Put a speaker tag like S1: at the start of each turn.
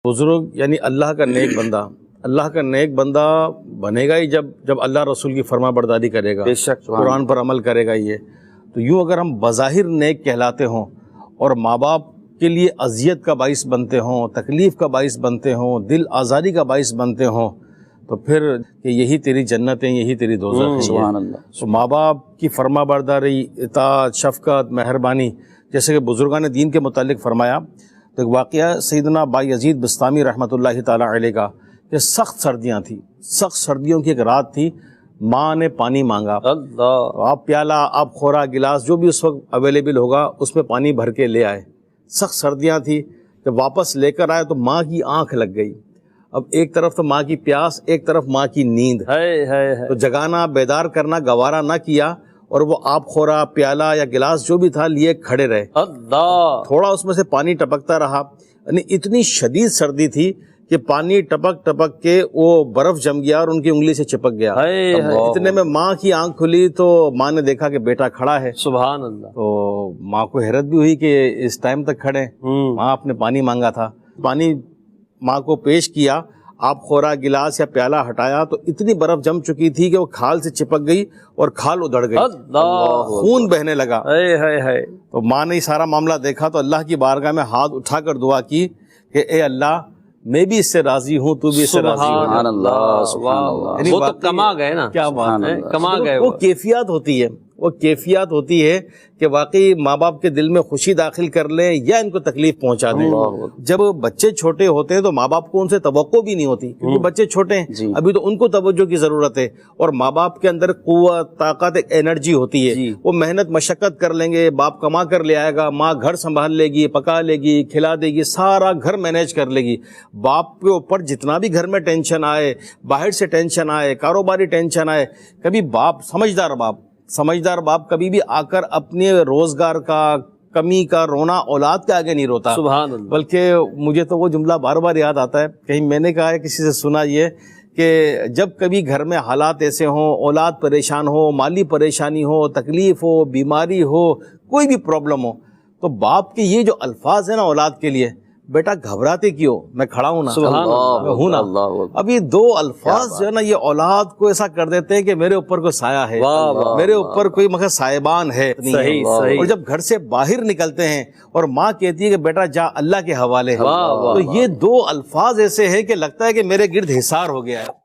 S1: بزرگ یعنی اللہ کا نیک بندہ، اللہ کا نیک بندہ بنے گا ہی جب اللہ رسول کی فرما برداری کرے گا،
S2: بے شک
S1: قرآن پر عمل کرے گا۔ یہ تو یوں اگر ہم بظاہر نیک کہلاتے ہوں اور ماں باپ کے لیے اذیت کا باعث بنتے ہوں، تکلیف کا باعث بنتے ہوں، دل آزاری کا باعث بنتے ہوں، تو پھر کہ یہی تیری جنتیں، یہی تیری دوزخ ہیں۔
S2: سبحان اللہ۔
S1: تو ماں باپ کی فرما برداری، اطاعت، شفقت، مہربانی، جیسے کہ بزرگان دین کے متعلق فرمایا، تو ایک واقعہ سیدنا بایزید بستامی رحمۃ اللہ تعالی علیہ کا کہ سخت سردیاں تھیں، سخت سردیوں کی ایک رات تھی، ماں نے پانی مانگا،
S2: اللہ،
S1: آپ پیالہ، آپ خورا، گلاس جو بھی اس وقت اویلیبل ہوگا اس میں پانی بھر کے لے آئے۔ سخت سردیاں تھی، جب واپس لے کر آئے تو ماں کی آنکھ لگ گئی۔ اب ایک طرف تو ماں کی پیاس، ایک طرف ماں کی نیند، تو جگانا، بیدار کرنا گوارا نہ کیا، اور وہ آپ خورا، پیالہ یا گلاس جو بھی تھا لیے کھڑے رہے۔
S2: اللہ،
S1: تھوڑا اس میں سے پانی ٹپکتا رہا، یعنی اتنی شدید سردی تھی کہ پانی ٹپک ٹپک کے وہ برف جم گیا اور ان کی انگلی سے چپک گیا۔ اتنے میں ماں کی آنکھ کھلی تو ماں نے دیکھا کہ بیٹا کھڑا ہے۔
S2: سبحان اللہ۔
S1: تو ماں کو حیرت بھی ہوئی کہ اس ٹائم تک کھڑے، ماں آپ نے پانی مانگا تھا۔ پانی ماں کو پیش کیا، آپ خورا، گلاس یا پیالہ ہٹایا تو اتنی برف جم چکی تھی کہ وہ کھال سے چپک گئی اور کھال ادھڑ گئی، خون بہنے لگا۔ تو ماں نے سارا معاملہ دیکھا تو اللہ کی بارگاہ میں ہاتھ اٹھا کر دعا کی کہ اے اللہ، میں بھی اس سے راضی ہوں، تو بھی اس سے راضی ہو۔
S2: سبحان اللہ، سبحان اللہ۔ وہ تو کما گئے نا،
S1: کیا بات ہے،
S2: کما گئے۔
S1: وہ کیفیات ہوتی ہے، وہ کیفیات ہوتی ہے کہ واقعی ماں باپ کے دل میں خوشی داخل کر لیں یا ان کو تکلیف پہنچا دیں۔ جب بچے چھوٹے ہوتے ہیں تو ماں باپ کو ان سے توقع بھی نہیں ہوتی، کیونکہ بچے چھوٹے ہیں، ابھی تو ان کو توجہ کی ضرورت ہے، اور ماں باپ کے اندر قوت، طاقت، ایک انرجی ہوتی ہے، وہ محنت مشقت کر لیں گے، باپ کما کر لے آئے گا، ماں گھر سنبھال لے گی، پکا لے گی، کھلا دے گی، سارا گھر مینیج کر لے گی۔ باپ کے اوپر جتنا بھی گھر میں ٹینشن آئے، باہر سے ٹینشن آئے، کاروباری ٹینشن آئے، کبھی باپ، سمجھدار باپ کبھی بھی آ کر اپنے روزگار کا، کمی کا رونا اولاد کے آگے نہیں روتا۔
S2: سبحان اللہ۔
S1: بلکہ مجھے تو وہ جملہ بار بار یاد آتا ہے، کہیں میں نے کہا ہے، کسی سے سنا یہ کہ جب کبھی گھر میں حالات ایسے ہوں، اولاد پریشان ہو، مالی پریشانی ہو، تکلیف ہو، بیماری ہو، کوئی بھی پرابلم ہو، تو باپ کے یہ جو الفاظ ہیں نا اولاد کے لیے، بیٹا گھبراتے کیوں، میں کھڑا ہوں نا، میں ہوں نا۔ اب یہ دو الفاظ جو ہے نا، یہ اولاد کو ایسا کر دیتے ہیں کہ میرے اوپر کوئی سایہ ہے، میرے اوپر کوئی مگر سائبان ہے۔ اور جب گھر سے باہر نکلتے ہیں اور ماں کہتی ہے کہ بیٹا جا، اللہ کے حوالے ہے، تو یہ دو الفاظ ایسے ہیں کہ لگتا ہے کہ میرے گرد حصار ہو گیا ہے۔